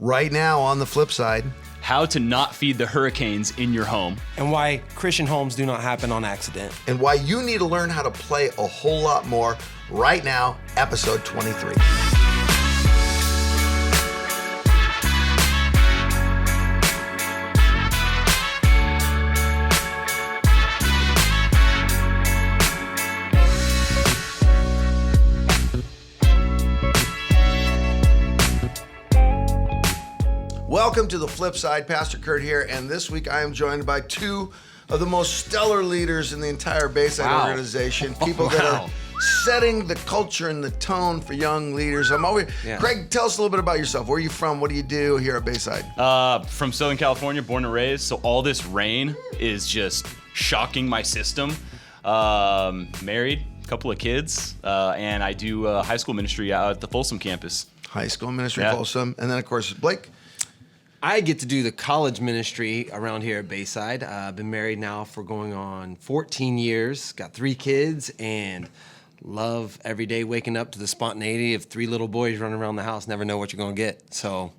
Right now, on the flip side, how to not feed the hurricanes in your home. And why Christian homes do not happen on accident. and why you need to learn how to play a whole lot more right now, episode 23. Welcome to the flip side. Pastor Curt here, and this week I am joined by two of the most stellar leaders in the entire Bayside organization. People that are setting the culture and the tone for young leaders. Greg, tell us a little bit about yourself. Where are you from? What do you do here at Bayside? From Southern California, born and raised. So all this rain is just shocking my system. Married, couple of kids, and I do high school ministry out at the Folsom campus. High school ministry, Folsom, and then of course Blake. I get to do the college ministry around here at Bayside. I've been married now for going on 14 years, got 3 kids, and love every day waking up to the spontaneity of 3 little boys running around the house, never know what you're going to get. So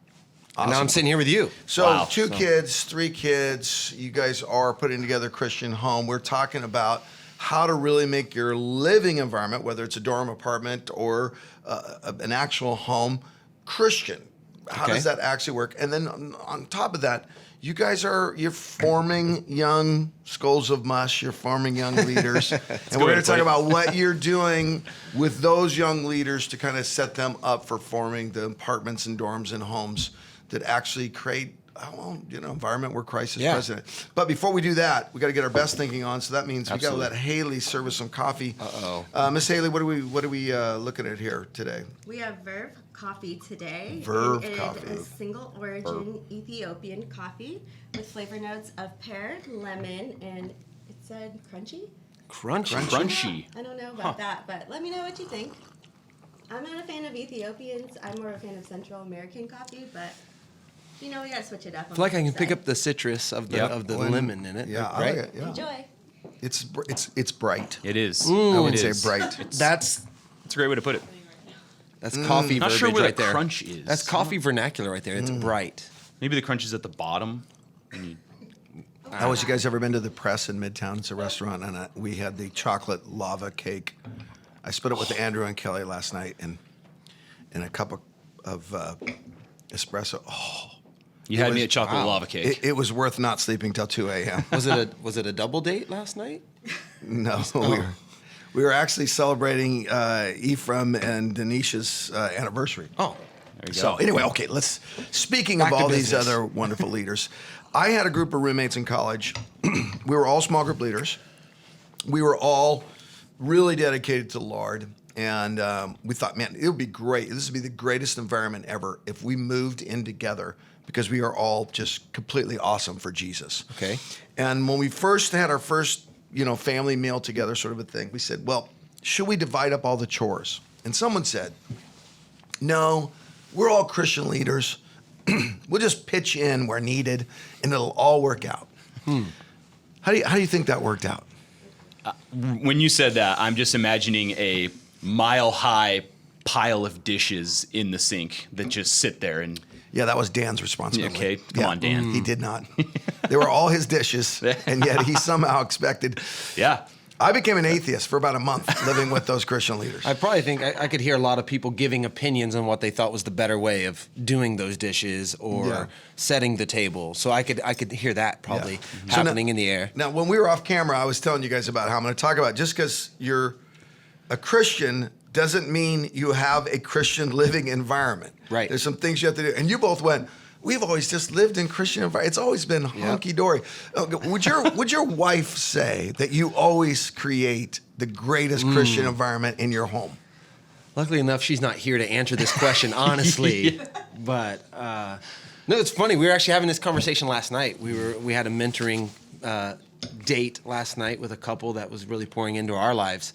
now I'm sitting here with you. So 2 kids, 3 kids, you guys are putting together a Christian home. We're talking about how to really make your living environment, whether it's a dorm apartment or an actual home, Christian. How does that actually work? And then on top of that, you're forming young skulls of mush. You're forming young leaders. And we're going to talk about what you're doing with those young leaders to kind of set them up for forming the apartments and dorms and homes that actually create environment where Christ is president. But before we do that, we got to get our best thinking on. So that means we got to let Haley serve us some coffee. Miss Haley, what are we looking at here today? We have Verve coffee today. Verve it coffee. is a single origin Ethiopian coffee with flavor notes of pear, lemon, and it said crunchy. Crunchy. I don't know about that, but let me know what you think. I'm not a fan of Ethiopians. I'm more a fan of Central American coffee, but we gotta switch it up. I feel like I can pick up the citrus of the lemon in it. Yeah, right? I like it. Yeah. Enjoy. It's bright. It is. I would say bright. That's a great way to put it. That's coffee Not verbiage sure where right the there. crunch is. That's coffee vernacular right there. It's bright. Maybe the crunch is at the bottom. How was you guys ever been to the Press in Midtown? It's a restaurant, and we had the chocolate lava cake. I split it with Andrew and Kelly last night, and a cup of espresso. You had me a chocolate lava cake. It was worth not sleeping till 2 a.m. Was it a double date last night? No, we were actually celebrating Ephraim and Denisha's anniversary. Oh, there you go. So anyway, okay, speaking of all these other wonderful leaders, I had a group of roommates in college. We were all small group leaders. We were all really dedicated to the Lord. And we thought, man, it would be great. This would be the greatest environment ever if we moved in together because we are all just completely awesome for Jesus. Okay. And when we first had our first, family meal together sort of a thing, we said, well, should we divide up all the chores? And someone said, no, we're all Christian leaders. We'll just pitch in where needed and it'll all work out. How do you think that worked out? When you said that, I'm just imagining a mile-high pile of dishes in the sink that just sit there and... Yeah, that was Dan's responsibility. Okay, come on, Dan. He did not. They were all his dishes, and yet he somehow expected... Yeah. I became an atheist for about a month living with those Christian leaders. I probably think I could hear a lot of people giving opinions on what they thought was the better way of doing those dishes or setting the table. So I could hear that probably happening in the air. Now, when we were off camera, I was telling you guys about how I'm going to talk about just because you're a Christian doesn't mean you have a Christian living environment. Right. There's some things you have to do. And you both went, we've always just lived in Christian environment. It's always been hunky-dory. Would your wife say that you always create the greatest Christian environment in your home? Luckily enough, she's not here to answer this question, honestly. But no, it's funny. We were actually having this conversation last night. We had a mentoring date last night with a couple that was really pouring into our lives.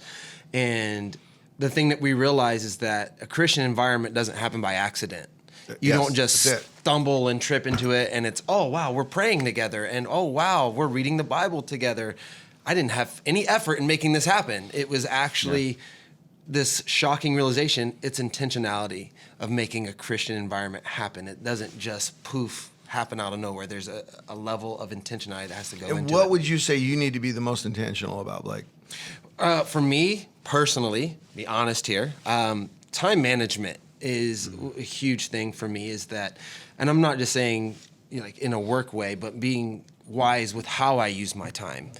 And the thing that we realize is that a Christian environment doesn't happen by accident. You don't just stumble and trip into it and it's, oh, wow, we're praying together. And, oh, wow, we're reading the Bible together. I didn't have any effort in making this happen. It was actually this shocking realization, it's intentionality of making a Christian environment happen. It doesn't just poof happen out of nowhere. There's a level of intentionality that has to go And into what it. would you say you need to be the most intentional about, Blake? For me, personally, be honest here, time management is a huge thing for me, is that, and I'm not just saying like in a work way, but being wise with how I use my time.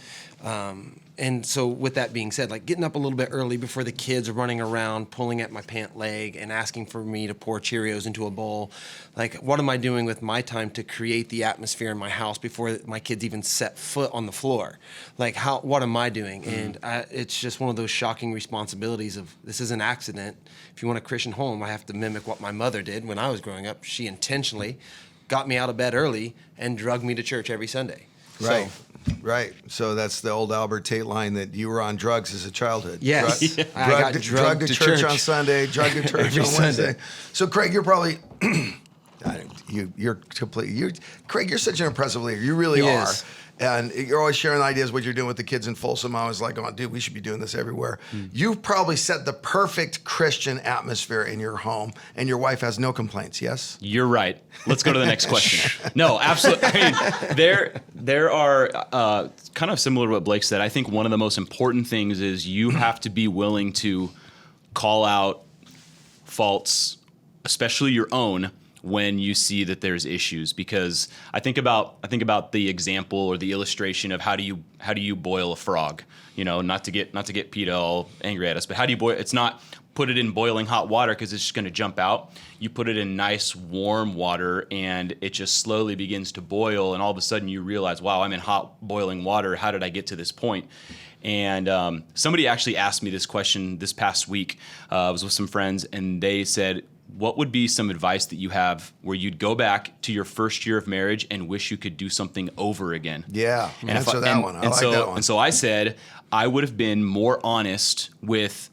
And so with that being said, like getting up a little bit early before the kids are running around, pulling at my pant leg and asking for me to pour Cheerios into a bowl. Like, what am I doing with my time to create the atmosphere in my house before my kids even set foot on the floor? Like, what am I doing? And it's just one of those shocking responsibilities of, this is an accident. If you want a Christian home, I have to mimic what my mother did when I was growing up. She intentionally got me out of bed early and drugged me to church every Sunday. Right. So, Right. So that's the old Albert Tate line that you were on drugs as a childhood. yes, Drug, I got drug to church on Sunday, drug to church Every on Wednesday. Sunday. So Craig, you're probably you're complete. Craig, you're such an impressive leader. You really He are. is. And you're always sharing ideas what you're doing with the kids in Folsom. I was like, oh, dude, we should be doing this everywhere. You've probably set the perfect Christian atmosphere in your home, and your wife has no complaints, yes? You're right. Let's go to the next question. No, absolutely. I mean, there are kind of similar to what Blake said. I think one of the most important things is you have to be willing to call out faults, especially your own, when you see that there's issues. Because I think about the example or the illustration of how do you boil a frog? You know, not to get PETA all angry at us, but how do you boil? It's not put it in boiling hot water because it's just going to jump out. You put it in nice warm water and it just slowly begins to boil, and all of a sudden you realize, wow, I'm in hot boiling water. How did I get to this point? And somebody actually asked me this question this past week. I was with some friends, and they said, what would be some advice that you have where you'd go back to your first year of marriage and wish you could do something over again? Yeah, And answer that one. I like that one. And so I said I would have been more honest with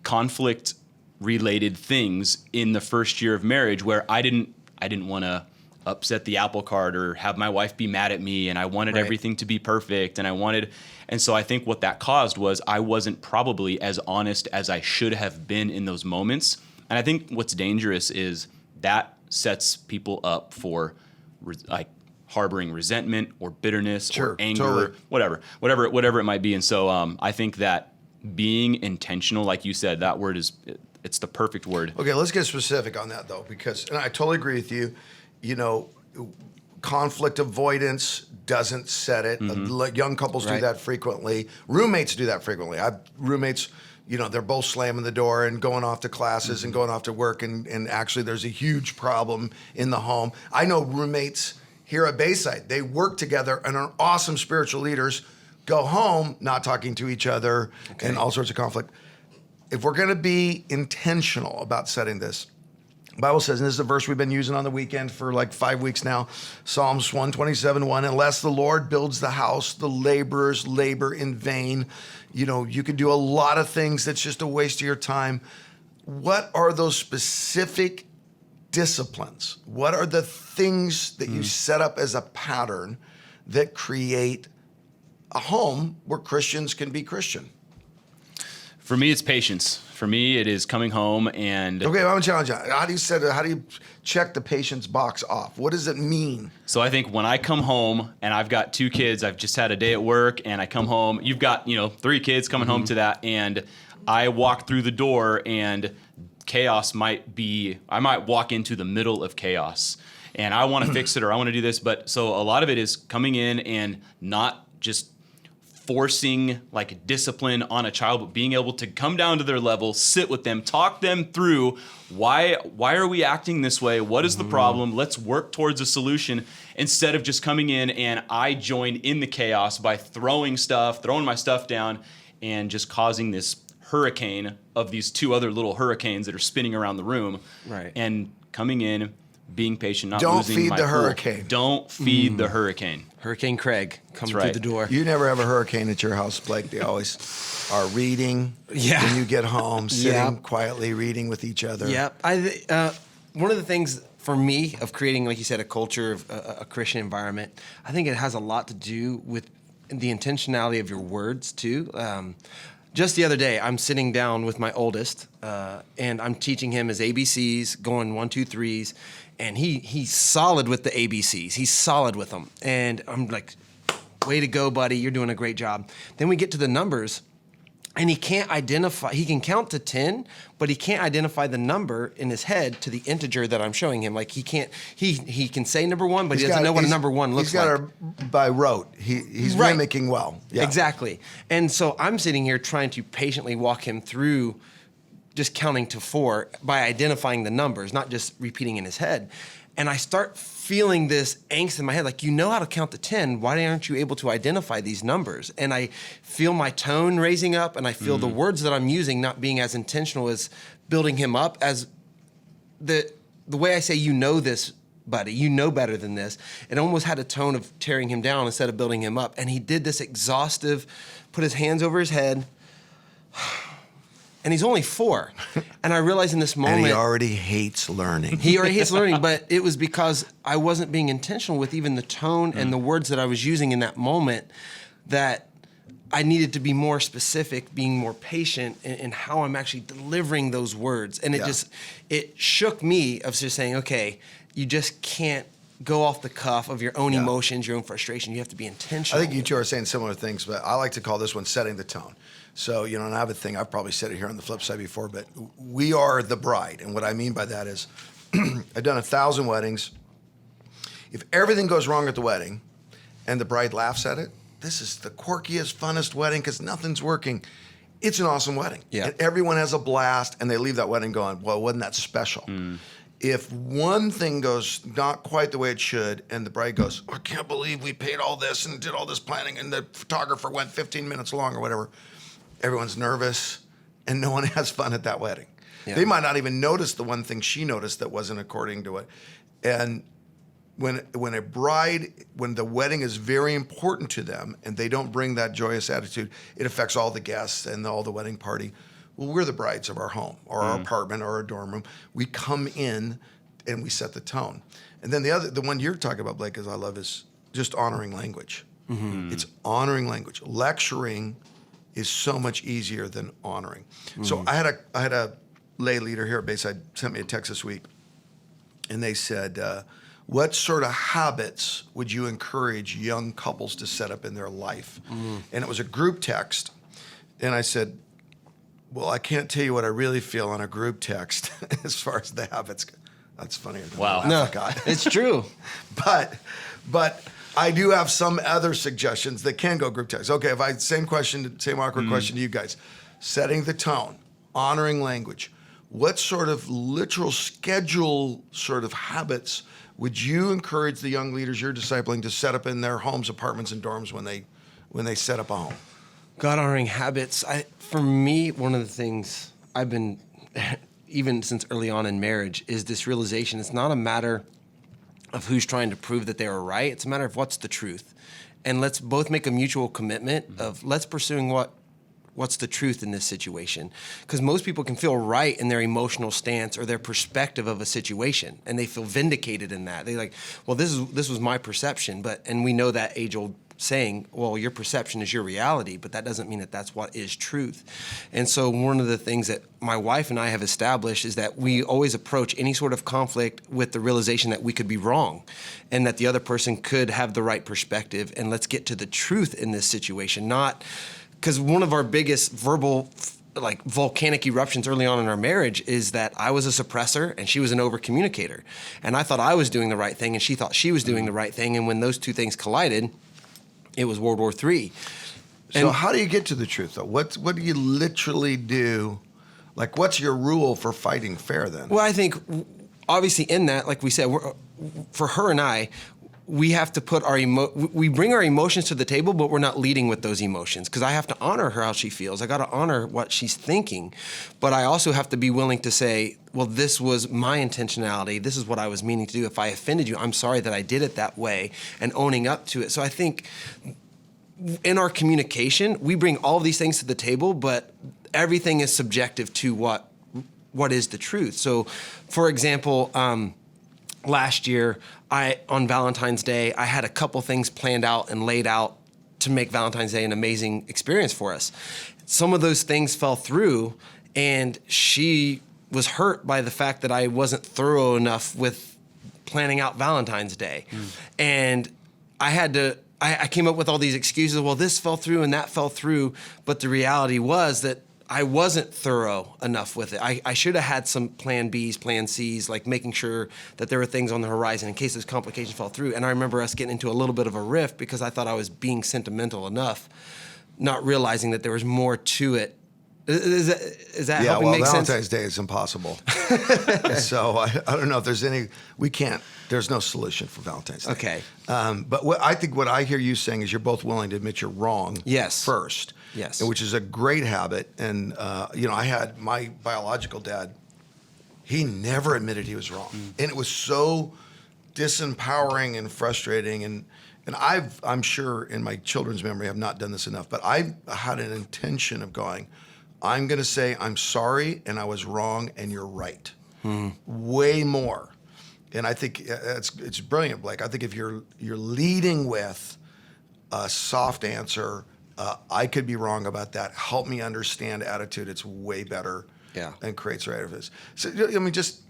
conflict-related things in the first year of marriage, where I didn't want to upset the apple cart or have my wife be mad at me, and I wanted Right. everything to be perfect, and so I think what that caused was I wasn't probably as honest as I should have been in those moments. And I think what's dangerous is that sets people up for like harboring resentment or bitterness Sure, or anger, totally. whatever it might be. And so I think that being intentional, like you said, that word it's the perfect word. Okay, let's get specific on that though, because and I totally agree with you. You know, conflict avoidance doesn't set it. Young couples do Right. that frequently. Roommates do that frequently. I've roommates. You know, they're both slamming the door and going off to classes and going off to work, and actually there's a huge problem in the home. I know roommates here at Bayside. They work together and are awesome spiritual leaders. Go home not talking to each other and all sorts of conflict. If we're going to be intentional about setting this, the Bible says, and this is a verse we've been using on the weekend for like 5 weeks now, Psalms 127:1, unless the Lord builds the house, the laborers labor in vain. You know, you can do a lot of things that's just a waste of your time. What are those specific disciplines? What are the things that you set up as a pattern that create a home where Christians can be Christian? For me, it's patience. For me, it is coming home and Okay, I'm gonna challenge you. How do you check the patience box off? What does it mean? So I think when I come home and I've got 2 kids, I've just had a day at work and I come home, you've got, 3 kids coming home to that, and I walk through the door and chaos I might walk into the middle of chaos and I want to fix it or I want to do this. But so a lot of it is coming in and not just forcing like discipline on a child, but being able to come down to their level, sit with them, talk them through why are we acting this way? What is the problem? Let's work towards a solution, instead of just coming in and I join in the chaos by throwing my stuff down and just causing this hurricane of these 2 other little hurricanes that are spinning around the room. Right. And coming in, being patient, not Don't losing feed my the cool. hurricane. Don't feed the hurricane. Hurricane Craig coming right. through the door. You never have a hurricane at your house, Blake. They always are reading Yeah. when you get home, sitting Yep. quietly reading with each other. Yep. One of the things for me of creating, like you said, a culture of a Christian environment, I think it has a lot to do with the intentionality of your words too. just the other day, I'm sitting down with my oldest, and I'm teaching him his ABCs, going 1, 2, 3s, and he's solid with the ABCs. He's solid with them, and I'm like, "Way to go, buddy! You're doing a great job." Then we get to the numbers, and he can't identify. He can count to 10, but he can't identify the number in his head to the integer that I'm showing him. Like he can't. He can say number 1, but he doesn't know what a number 1 looks like. He's got it by rote. He's Right. mimicking well. Yeah. Exactly. And so I'm sitting here trying to patiently walk him through just counting to 4 by identifying the numbers, not just repeating in his head. And I start feeling this angst in my head, like, you know how to count to 10. Why aren't you able to identify these numbers? And I feel my tone raising up, and I feel the words that I'm using not being as intentional as building him up as the way I say, you know this, buddy, you know better than this. It almost had a tone of tearing him down instead of building him up. And he did this exhaustive, put his hands over his head, and he's only 4. And I realized in this moment... And he already hates learning. He already hates learning, but it was because I wasn't being intentional with even the tone and the words that I was using in that moment, that I needed to be more specific, being more patient in how I'm actually delivering those words. And it shook me of just saying, okay, you just can't go off the cuff of your own emotions, your own frustration. You have to be intentional. I think you two are saying similar things, but I like to call this one setting the tone. So, and I have a thing, I've probably said it here on the flip side before, but we are the bride. And what I mean by that is I've done 1,000 weddings. If everything goes wrong at the wedding and the bride laughs at it, this is the quirkiest, funnest wedding because nothing's working. It's an awesome wedding. Yeah. And everyone has a blast and they leave that wedding going, well, wasn't that special? If one thing goes not quite the way it should and the bride goes, I can't believe we paid all this and did all this planning and the photographer went 15 minutes long or whatever, everyone's nervous and no one has fun at that wedding. Yeah. They might not even notice the one thing she noticed that wasn't according to it. And when the wedding is very important to them and they don't bring that joyous attitude, it affects all the guests and all the wedding party. Well, we're the brides of our home or our apartment or our dorm room. We come in and we set the tone. And then the one you're talking about, Blake, is I love is just honoring language. It's honoring language. Lecturing is so much easier than honoring. So I had a lay leader here at Bayside sent me a text this week, and they said, what sort of habits would you encourage young couples to set up in their life? And it was a group text, and I said, well, I can't tell you what I really feel on a group text as far as the habits go. That's funnier than Wow. the laugh I got. It's true. But I do have some other suggestions that can go group text. Okay, same awkward question to you guys. Setting the tone, honoring language. What sort of literal schedule sort of habits would you encourage the young leaders you're discipling to set up in their homes, apartments, and dorms when they set up a home? God honoring habits. For me, one of the things I've been, even since early on in marriage, is this realization. It's not a matter of who's trying to prove that they are right. It's a matter of what's the truth. And let's both make a mutual commitment of let's pursuing what's the truth in this situation. Because most people can feel right in their emotional stance or their perspective of a situation, and they feel vindicated in that. They're like, well, this was my perception, and we know that age-old saying, well, your perception is your reality, but that doesn't mean that that's what is truth. And so one of the things that my wife and I have established is that we always approach any sort of conflict with the realization that we could be wrong and that the other person could have the right perspective, and let's get to the truth in this situation. Not because one of our biggest verbal volcanic eruptions early on in our marriage is that I was a suppressor and she was an over-communicator. And I thought I was doing the right thing and she thought she was doing the right thing. And when those two things collided, it was World War III. So how do you get to the truth, though? What do you literally do? Like, what's your rule for fighting fair, then? Well, I think, obviously, in that, like we said, for her and I, we have to put we bring our emotions to the table, but we're not leading with those emotions because I have to honor her how she feels. I got to honor what she's thinking, but I also have to be willing to say, well, this was my intentionality. This is what I was meaning to do. If I offended you, I'm sorry that I did it that way, and owning up to it. So I think in our communication, we bring all of these things to the table, but everything is subjective to what is the truth. So, for example, last year, on Valentine's Day, I had a couple things planned out and laid out to make Valentine's Day an amazing experience for us. some of those things fell through, and she was hurt by the fact that I wasn't thorough enough with planning out Valentine's Day. And I came up with all these excuses. Well, this fell through and that fell through. But the reality was that I wasn't thorough enough with it. I should have had some plan Bs, plan Cs, like making sure that there were things on the horizon in case those complications fell through. And I remember us getting into a little bit of a rift because I thought I was being sentimental enough, not realizing that there was more to it. Is that helping make sense? Valentine's Day is impossible. So I don't know if there's there's no solution for Valentine's Day. Okay. But I think what I hear you saying is you're both willing to admit you're wrong first. Yes. Which is a great habit. And, I had my biological dad, he never admitted he was wrong. And it was so disempowering and frustrating. And I'm sure in my children's memory, I've not done this enough, but I had an intention of going, I'm going to say I'm sorry and I was wrong and you're right. Way more. And I think it's brilliant, Blake. I think if you're leading with a soft answer, I could be wrong about that. Help me understand attitude. It's way better. Yeah. And creates right of this. So just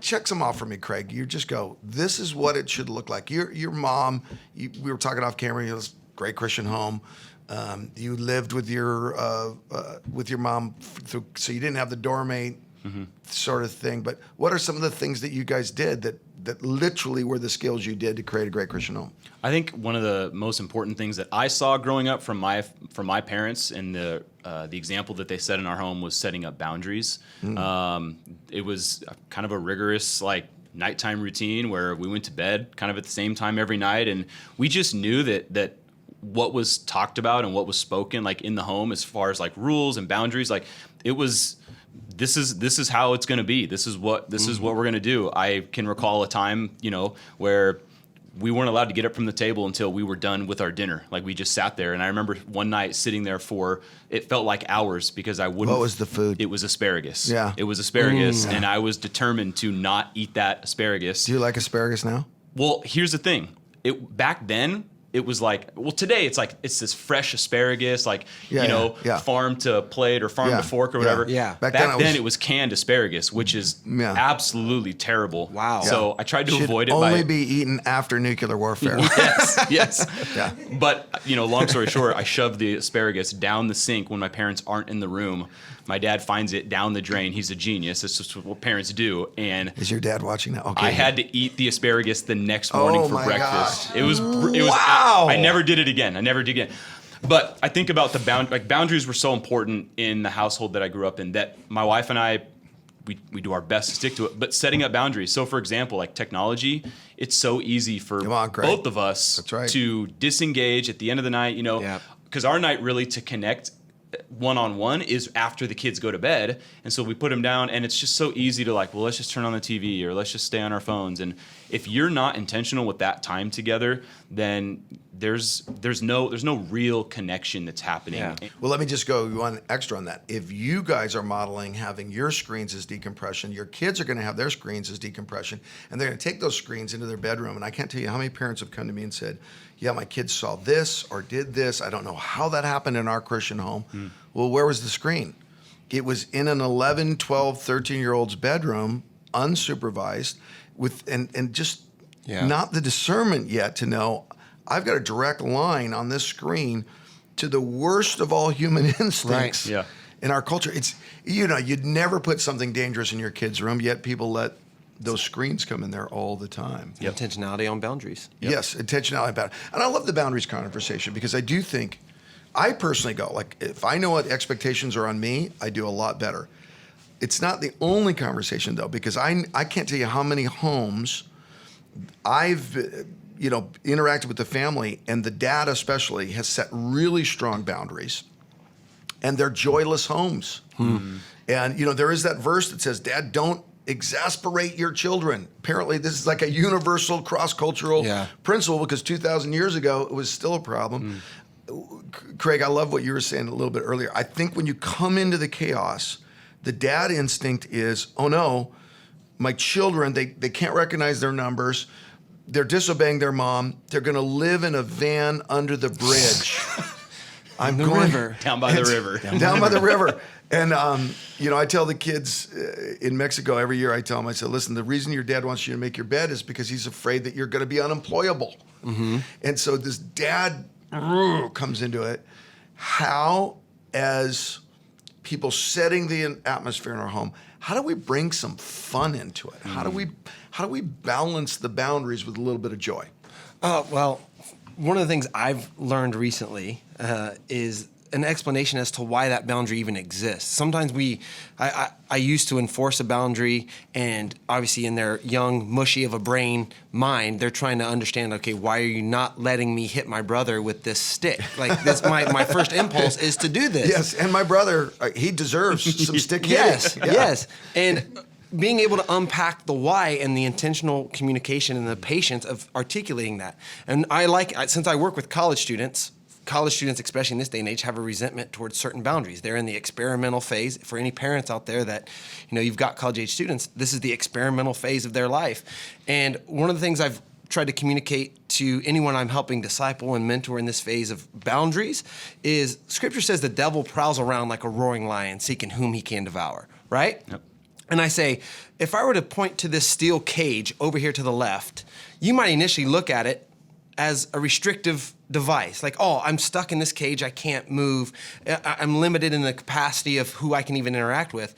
check some off for me, Craig. You just go, this is what it should look like. Your mom, we were talking off camera, it was a great Christian home. You lived with your mom, so you didn't have the doormate sort of thing. But what are some of the things that you guys did that literally were the skills you did to create a great Christian home? I think one of the most important things that I saw growing up from my parents and the example that they set in our home was setting up boundaries. It was kind of a rigorous nighttime routine where we went to bed kind of at the same time every night, and we just knew that what was talked about and what was spoken in the home as far as rules and boundaries, it was this is how it's going to be. This is what we're going to do. I can recall a time, where we weren't allowed to get up from the table until we were done with our dinner. We just sat there, and I remember one night sitting there for, it felt like hours because I wouldn't. What was the food? It was asparagus. Yeah. It was asparagus, and I was determined to not eat that asparagus. Do you like asparagus now? Well, here's the thing. Back then, it was today it's this fresh asparagus, farm to plate or farm to fork or whatever. Yeah. Back then it was canned asparagus, which is absolutely terrible. Wow. So I tried to Should avoid it. Only be eaten after nuclear warfare. Yes. Yeah. But, long story short, I shoved the asparagus down the sink when my parents aren't in the room. My dad finds it down the drain. He's a genius. That's just what parents do. And is your dad watching now? Okay. I had to eat the asparagus the next morning for breakfast. Gosh. It was Wow. I never did it again. But I think about the boundaries were so important in the household that I grew up in that my wife and I, we do our best to stick to it. But setting up boundaries. So for example, technology, it's so easy for both of us to disengage at the end of the night, because our night really to connect one-on-one is after the kids go to bed, and so we put them down, and it's just so easy to let's just turn on the TV or let's just stay on our phones. And if you're not intentional with that time together, then there's no real connection that's happening. Yeah. Well, let me just go one extra on that. If you guys are modeling having your screens as decompression, your kids are going to have their screens as decompression, and they're going to take those screens into their bedroom. And I can't tell you how many parents have come to me and said, yeah, my kids saw this or did this. I don't know how that happened in our Christian home. Well, where was the screen? It was in an 11, 12, 13-year-old's bedroom, unsupervised, and just not the discernment yet to know I've got a direct line on this screen to the worst of all human instincts in our culture. It's, you'd never put something dangerous in your kid's room, yet people let those screens come in there all the time. Intentionality on boundaries. Yes, intentionality about it. And I love the boundaries conversation because I do think, I personally go, if I know what expectations are on me, I do a lot better. It's not the only conversation, though, because I can't tell you how many homes I've interacted with the family, and the dad especially has set really strong boundaries, and they're joyless homes. And, there is that verse that says, Dad, don't exasperate your children. Apparently, this is like a universal cross-cultural principle because 2,000 years ago, it was still a problem. Craig, I love what you were saying a little bit earlier. I think when you come into the chaos, the dad instinct is, oh no, my children, they can't recognize their numbers. They're disobeying their mom. They're going to live in a van under the bridge. I'm The going river. Down by the river. down by the river. And, I tell the kids in Mexico every year, I tell them, I said, listen, the reason your dad wants you to make your bed is because he's afraid that you're going to be unemployable. And so this dad comes into it. How, as people setting the atmosphere in our home, how do we bring some fun into it? How do we balance the boundaries with a little bit of joy? Well, one of the things I've learned recently is an explanation as to why that boundary even exists. Sometimes I used to enforce a boundary, and obviously in their young, mushy of a brain mind, they're trying to understand, okay, why are you not letting me hit my brother with this stick? Like this, my first impulse is to do this. Yes, and my brother, he deserves some stick hitting. Yes, Yeah. yes. And being able to unpack the why and the intentional communication and the patience of articulating that. And since I work with college students, especially in this day and age, have a resentment towards certain boundaries. They're in the experimental phase. For any parents out there that, you've got college age students, this is the experimental phase of their life. And one of the things I've tried to communicate to anyone I'm helping disciple and mentor in this phase of boundaries is Scripture says the devil prowls around like a roaring lion seeking whom he can devour, right? Yep. And I say, if I were to point to this steel cage over here to the left, you might initially look at it as a restrictive device. Like, oh, I'm stuck in this cage, I can't move, I'm limited in the capacity of who I can even interact with.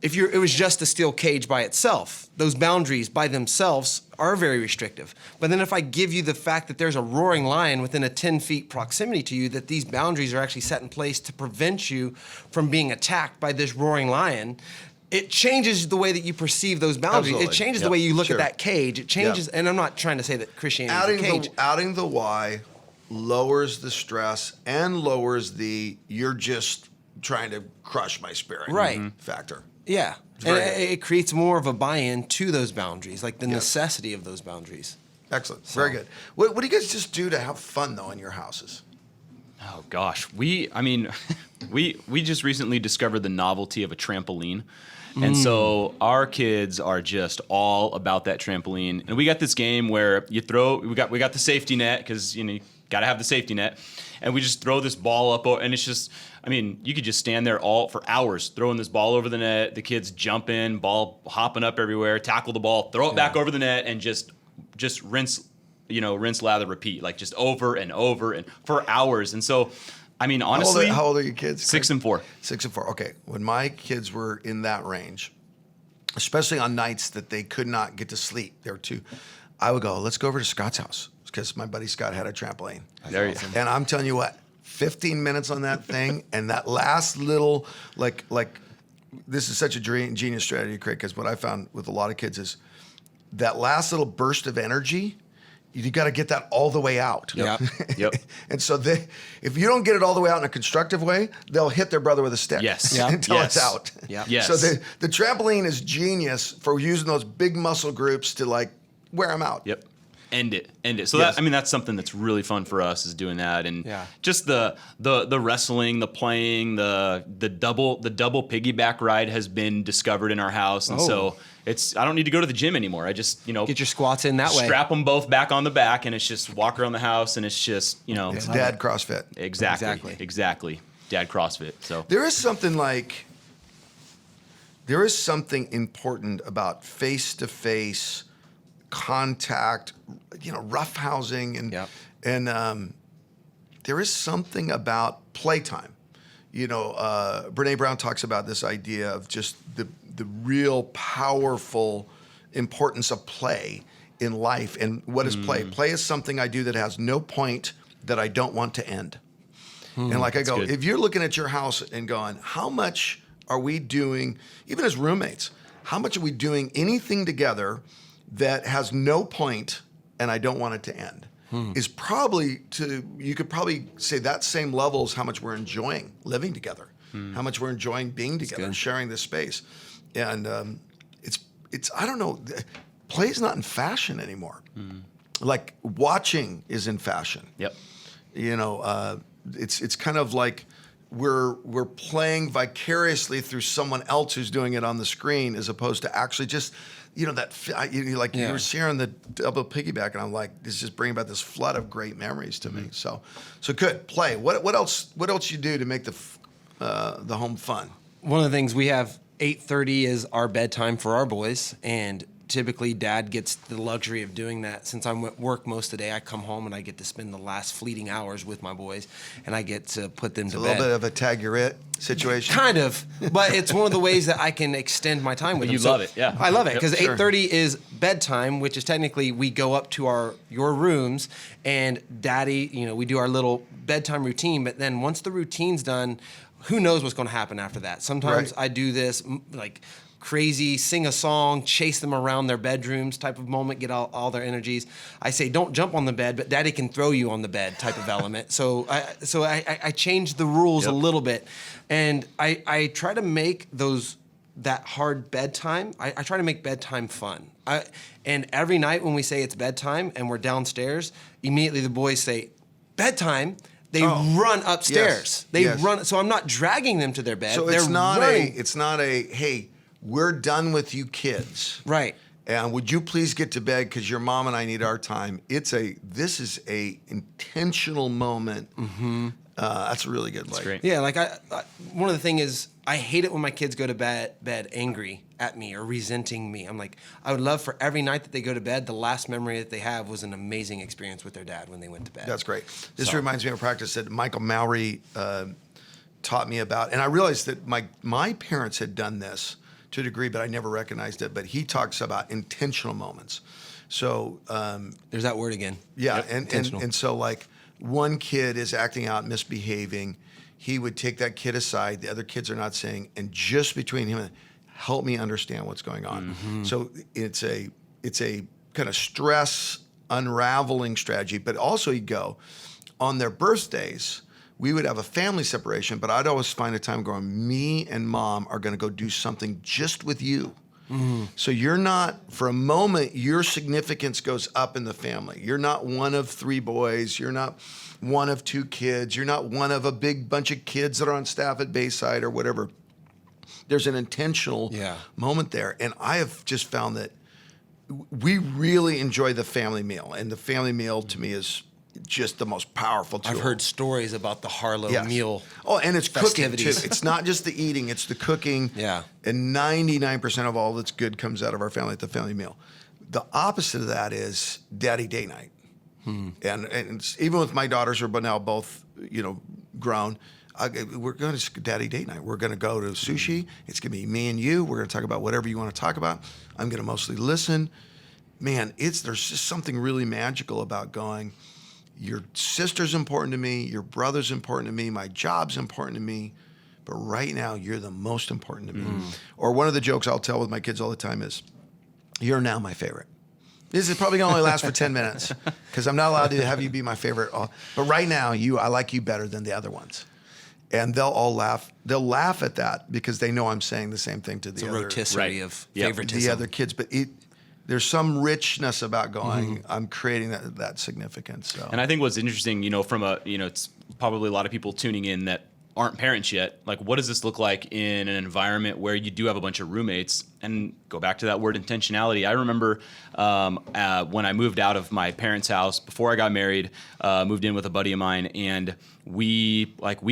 If it was just a steel cage by itself, those boundaries by themselves are very restrictive. But then if I give you the fact that there's a roaring lion within a 10 feet proximity to you, that these boundaries are actually set in place to prevent you from being attacked by this roaring lion, it changes the way that you perceive those boundaries. Absolutely. It changes the way you look Sure. at that cage. It changes, and I'm not trying to say that Christianity is a cage. Adding the why lowers the stress and lowers the you're just trying to crush my spirit Right. factor. Yeah. very And good. it creates more of a buy-in to those boundaries, like the necessity of those boundaries. Excellent. Very good. What do you guys just do to have fun, though, in your houses? Oh gosh, we just recently discovered the novelty of a trampoline. And so our kids are just all about that trampoline. And we got this game where we got the safety net, because you got to have the safety net. And we just throw this ball up, and it's just, you could just stand there for hours throwing this ball over the net. The kids jump in, ball hopping up everywhere, tackle the ball, throw it back over the net, and just rinse, lather, repeat, like just over and over and for hours. And so, honestly, How old are your kids? 6 and 4. 6 and 4. Okay. When my kids were in that range, especially on nights that they could not get to sleep, I would go, let's go over to Scott's house, because my buddy Scott had a trampoline. There you go. And I'm telling you what, 15 minutes on that thing, and that last little, like this is such a genius strategy, Craig, because what I found with a lot of kids is that last little burst of energy, you got to get that all the way out. Yep. Yep. And so if you don't get it all the way out in a constructive way, they'll hit their brother with a stick. Yes. Yep. Until Yes. it's out. Yep. Yes. So the trampoline is genius for using those big muscle groups to wear them out. Yep. End it. So Yes. that's something that's really fun for us, is doing that. And Yeah. just the wrestling, the playing, the double piggyback ride has been discovered in our house. And so I don't need to go to the gym anymore. I just, Get your squats in that way. strap them both back on the back, and it's just walk around the house, and it's just, It's dad CrossFit. Exactly. Dad CrossFit. So There is something important about face-to-face contact, roughhousing, Yep. and there is something about playtime. Brene Brown talks about this idea of just the real powerful importance of play in life. And what is play? Play is something I do that has no point that I don't want to end. And I go, good. if you're looking at your house and going, how much are we doing, even as roommates, how much are we doing anything together that has no point and I don't want it to end? Is probably you could probably say that same level as how much we're enjoying living together, how much we're enjoying being together, and sharing this space. And it's I don't know, play's not in fashion anymore. Like watching is in fashion. Yep. It's kind of like we're playing vicariously through someone else who's doing it on the screen, as opposed to actually just, you were sharing the double piggyback, and I'm like, this is just bringing about this flood of great memories to me. So good play. What else you do to make the home fun? One of the things we have, 8:30 is our bedtime for our boys, and typically Dad gets the luxury of doing that. Since I'm at work most of the day, I come home and I get to spend the last fleeting hours with my boys, and I get to put them to bed. A little bit of a tag your it situation. Kind of, but it's one of the ways that I can extend my time with them. You love it, yeah. I love it because Sure. 8:30 is bedtime, which is technically we go up to your rooms, and Daddy, we do our little bedtime routine. But then once the routine's done, who knows what's going to happen after that? Sometimes Right. I do this like crazy, sing a song, chase them around their bedrooms type of moment, get all their energies. I say, don't jump on the bed, but Daddy can throw you on the bed type of element. So I change the rules a little bit, and I try to make that hard bedtime. I try to make bedtime fun. And every night when we say it's bedtime and we're downstairs, immediately the boys say, bedtime. They run upstairs. Yes. They Yes. run. So I'm not dragging them to their bed. So They're it's not running. hey, we're done with you kids. Right. And would you please get to bed because your mom and I need our time. This is a intentional moment. Mm-hmm. That's a really good. That's great. Yeah, like one of the thing is I hate it when my kids go to bed angry at me or resenting me. I'm like, I would love for every night that they go to bed, the last memory that they have was an amazing experience with their dad when they went to bed. That's great. This reminds me of a practice that Michael Mowry taught me about, and I realized that my parents had done this to a degree, but I never recognized it. But he talks about intentional moments. So there's that word again. yeah, Yep, intentional. and so like one kid is acting out, misbehaving. He would take that kid aside. The other kids are not saying, and just between him and help me understand what's going on. Mm-hmm. So it's a kind of stress unraveling strategy. But also you go on their birthdays. We would have a family separation, but I'd always find a time going, me and Mom are going to go do something just with you. Mm-hmm. So you're not, for a moment, your significance goes up in the family. You're not one of 3 boys. You're not one of 2 kids. You're not one of a big bunch of kids that are on staff at Bayside or whatever. There's an intentional moment there. And I have just found that we really enjoy the family meal. And the family meal to me is just the most powerful tool. I've heard stories about the Harlow meal. Oh, and it's festivities. cooking too. It's not just the eating, it's the cooking. Yeah. And 99% of all that's good comes out of our family at the family meal. The opposite of that is daddy day night. And it's, even with my daughters are now both, grown, we're going to daddy date night. We're going to go to sushi. It's going to be me and you. We're going to talk about whatever you want to talk about. I'm going to mostly listen. Man, there's just something really magical about going, your sister's important to me, your brother's important to me, my job's important to me, but right now you're the most important to me. Or one of the jokes I'll tell with my kids all the time is, you're now my favorite. This is probably going to only last for 10 minutes because I'm not allowed to have you be my favorite. But right now, I like you better than the other ones. And they'll all laugh. They'll laugh at that because they know I'm saying the same thing to the other. Rotisserie of favoritism. The other kids. But there's some richness about going, I'm creating that significance. So. And I think what's interesting, from it's probably a lot of people tuning in that aren't parents yet. Like, what does this look like in an environment where you do have a bunch of roommates? And go back to that word intentionality. I remember when I moved out of my parents' house before I got married, moved in with a buddy of mine, and we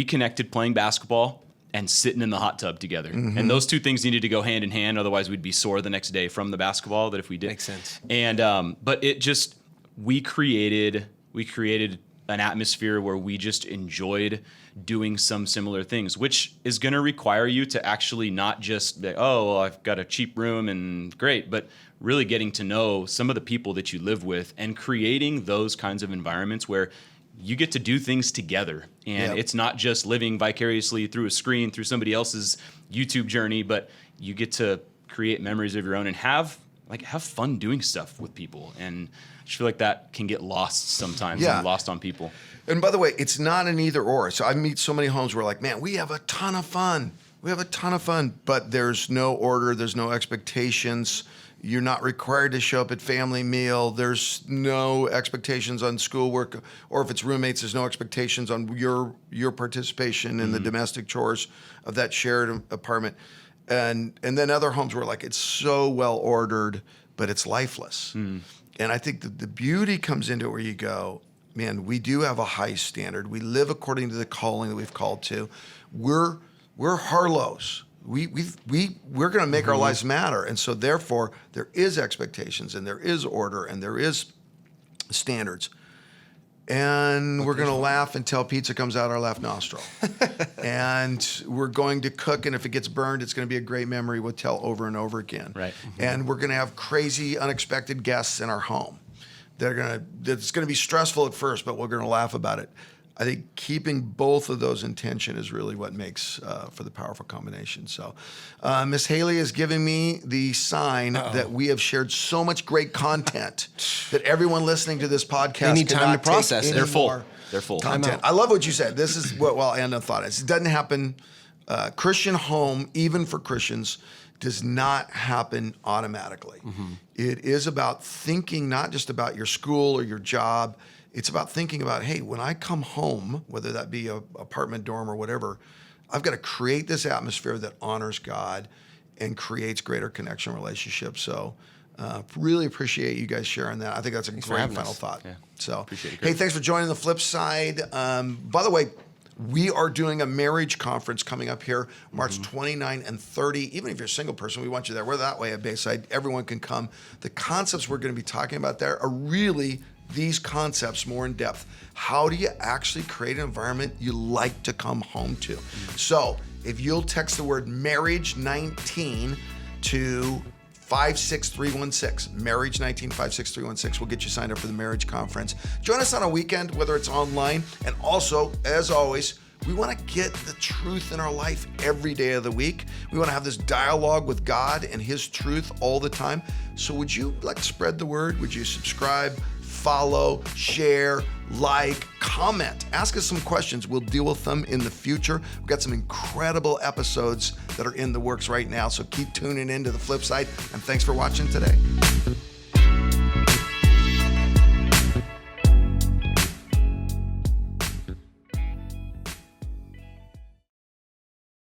connected playing basketball and sitting in the hot tub together. And those two things needed to go hand in hand. Otherwise, we'd be sore the next day from the basketball that if we did. Makes sense. And but it just we created an atmosphere where we just enjoyed doing some similar things, which is going to require you to actually not just be, I've got a cheap room and great, but really getting to know some of the people that you live with and creating those kinds of environments where you get to do things together. And it's not just living vicariously through a screen, through somebody else's YouTube journey, but you get to create memories of your own and have fun doing stuff with people. And I just feel like that can get lost sometimes and lost on people. And by the way, it's not an either or. So I meet so many homes where man, we have a ton of fun. But there's no order. There's no expectations. You're not required to show up at family meal. There's no expectations on schoolwork, or if it's roommates, there's no expectations on your participation in the domestic chores of that shared apartment. And then other homes where like it's so well ordered, but it's lifeless. And I think the beauty comes into it where you go, man, we do have a high standard. We live according to the calling that we've called to. We're Harlows. We're going to make our lives matter. And so therefore, there is expectations and there is order and there is standards. And we're going to laugh until pizza comes out our left nostril. And we're going to cook, and if it gets burned, it's going to be a great memory we'll tell over and over again. Right. And we're going to have crazy, unexpected guests in our home. It's going to be stressful at first, but we're going to laugh about it. I think keeping both of those in tension is really what makes for the powerful combination. So Miss Haley is giving me the sign that we have shared so much great content that everyone listening to this podcast They need time cannot to process take it. They're any full. more They're full. content. I love what you said. This is what Anna thought. It doesn't happen. Christian home, even for Christians, does not happen automatically. It is about thinking not just about your school or your job. It's about thinking about, hey, when I come home, whether that be an apartment, dorm, or whatever, I've got to create this atmosphere that honors God and creates greater connection relationships. So really appreciate you guys sharing that. I think that's a great having final us. thought. Yeah. So, Appreciate it, hey, Curt. thanks for joining the flip side. By the way, we are doing a marriage conference coming up here March 29 and 30. Even if you're a single person, we want you there. We're that way at Bayside. Everyone can come. The concepts we're going to be talking about there are really these concepts more in depth. How do you actually create an environment you like to come home to? So if you'll text the word marriage 19 to 56316, marriage 19 56316, we'll get you signed up for the marriage conference. Join us on a weekend, whether it's online, and also, as always, we want to get the truth in our life every day of the week. We want to have this dialogue with God and His truth all the time. So would you spread the word? Would you subscribe, follow, share, like, comment? Ask us some questions. We'll deal with them in the future. We've got some incredible episodes that are in the works right now. So keep tuning in to The Flip Side, and thanks for watching today.